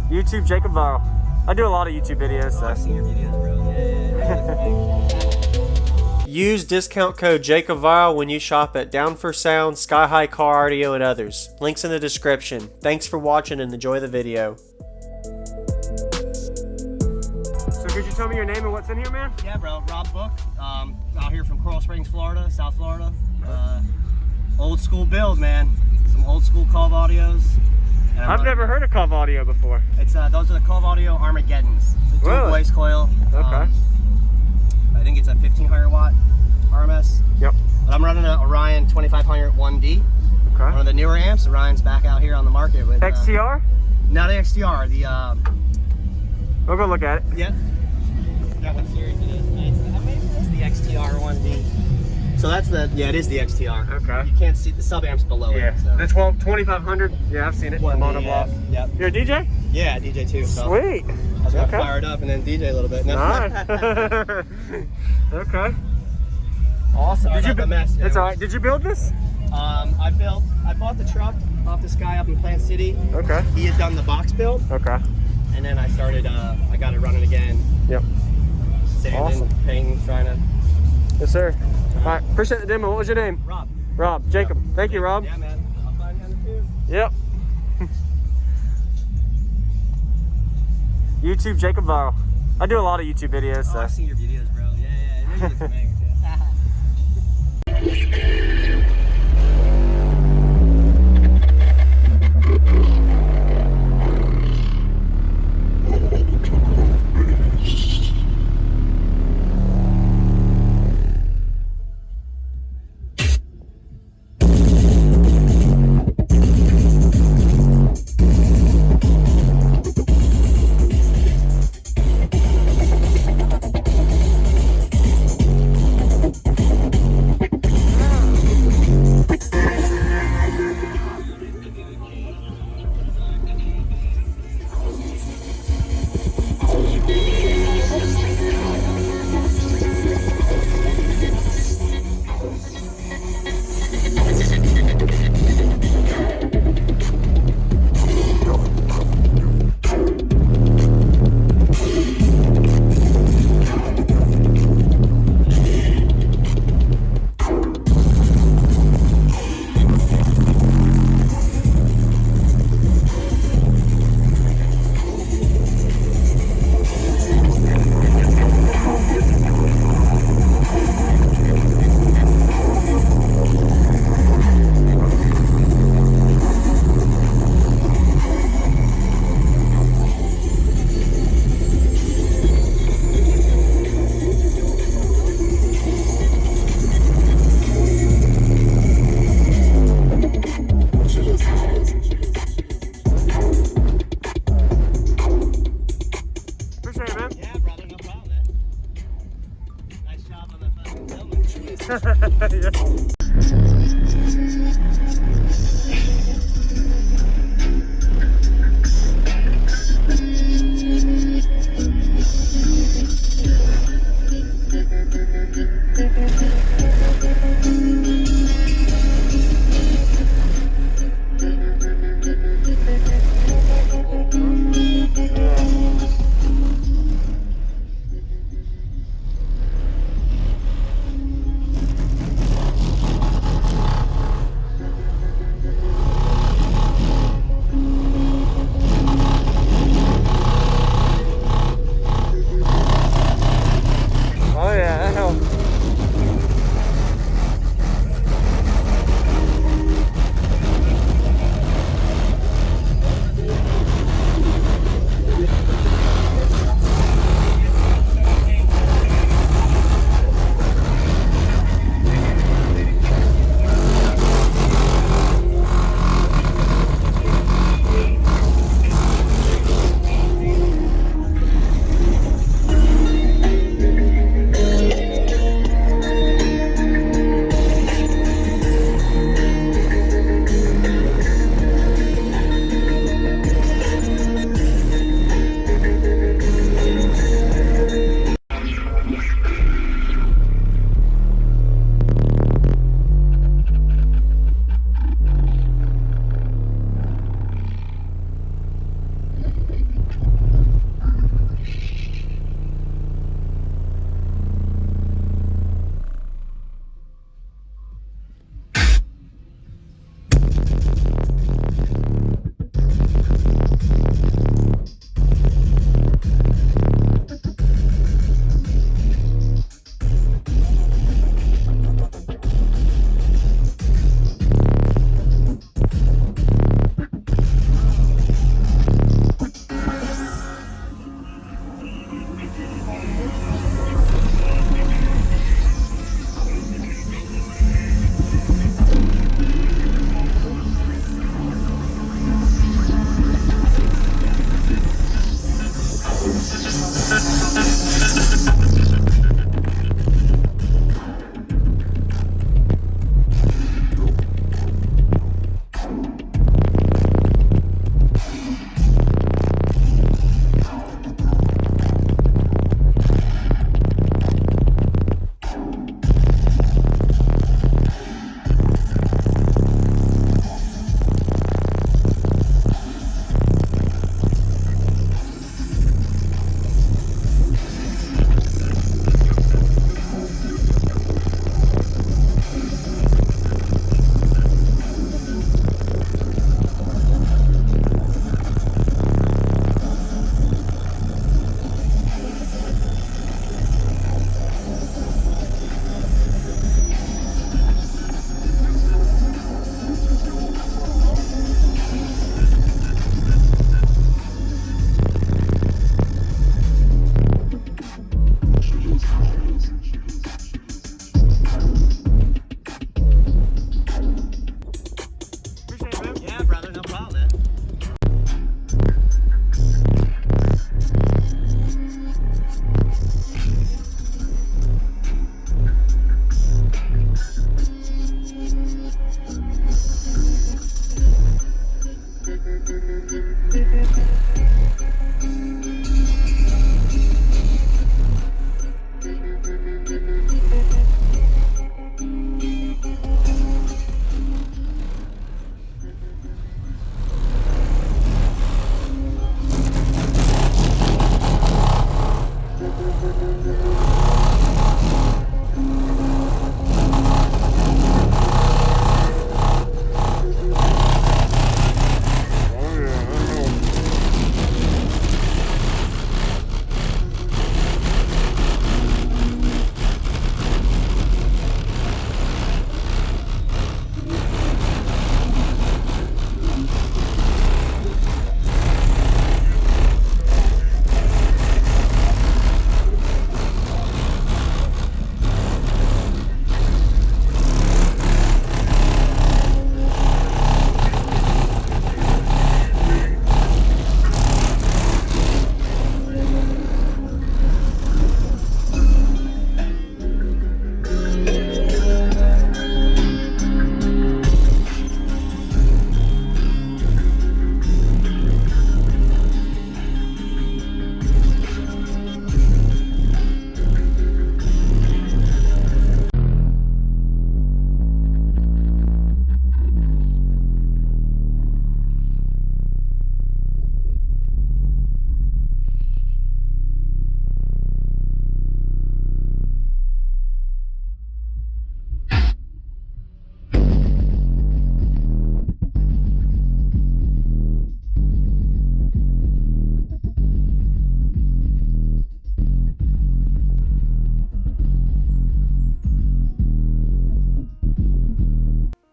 YouTube Jacob Viral. I do a lot of YouTube videos. So. I've seen your videos, bro. Yeah. Use discount code JacobViral when you shop at Down for Sound, Sky High Car Audio, and others. Links in the description. Thanks for watching and enjoy the video. So could you tell me your name and what's in here, man? Yeah, bro. Rob Book. Out here from Coral Springs, Florida, South Florida. Old school build, man. Some old school KOVE audios. I've never heard of KOVE audio before. It's those are the KOVE audio Armageddons. It's a dual voice coil. Okay. I think it's a 1500 watt RMS. Yep. But I'm running an Orion 2500 1D. Okay. One of the newer amps. Orion's back out here on the market with XTR? Not the XTR. The We'll go look at it. Yep. That what series it is. Maybe it's the XTR 1D. So that's it is the XTR. Okay. You can't see the sub amps below Yeah. it. So. The 2500. Yeah, I've seen it. Monoblock. Yep. You're a DJ? Yeah, DJ too. So Sweet. I was gonna fire it up and then DJ a little bit. Nice. Okay. Awesome. Did you the mess? It's all right. Did you build this? I bought the truck off this guy up in Plant City. Okay. He had done the box build. Okay. And then I started. I got it running again. Yep. Sanding, Awesome. painting, trying to. Yes, sir. All right. Appreciate the demo. What was your name? Rob. Rob. Jacob. Yep. Thank you, Rob. Yeah, man. I'll find you on the tube. Yep. YouTube Jacob Viral. I do a lot of YouTube videos. So. I've seen your videos, bro. Yeah. I know you look familiar.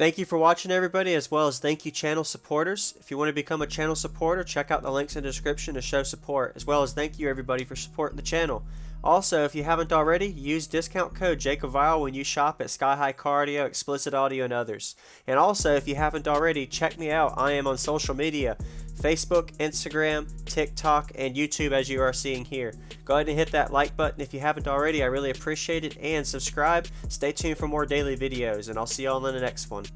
Thank you for watching, everybody, as well as thank you channel supporters. If you want to become a channel supporter, check out the links in the description to show support, as well as thank you everybody for supporting the channel. Also, if you haven't already, use discount code JACOVILE when you shop at Sky High Car Audio, Explicit Audio, and others. And also, if you haven't already, check me out. I am on social media, Facebook, Instagram, TikTok, and YouTube, as you are seeing here. Go ahead and hit that like button if you haven't already. I really appreciate it. And subscribe. Stay tuned for more daily videos, and I'll see you all in the next one.